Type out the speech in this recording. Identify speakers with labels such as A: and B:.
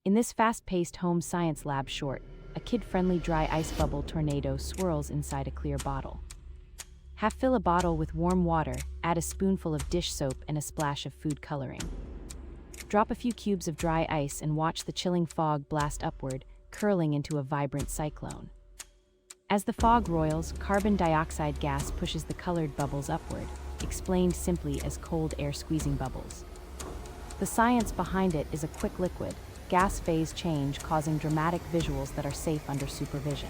A: In this fast-paced home science lab short, a kid-friendly dry ice bubble tornado swirls inside a clear bottle. Half fill a bottle with warm water, add a spoonful of dish soap and a splash of food coloring. Drop a few cubes of dry ice and watch the chilling fog blast upward, curling into a vibrant cyclone. As the fog roils, carbon dioxide gas pushes the colored bubbles upward, explained simply as cold air squeezing bubbles. The science behind it is a quick liquid, gas phase change causing dramatic visuals that are safe under supervision.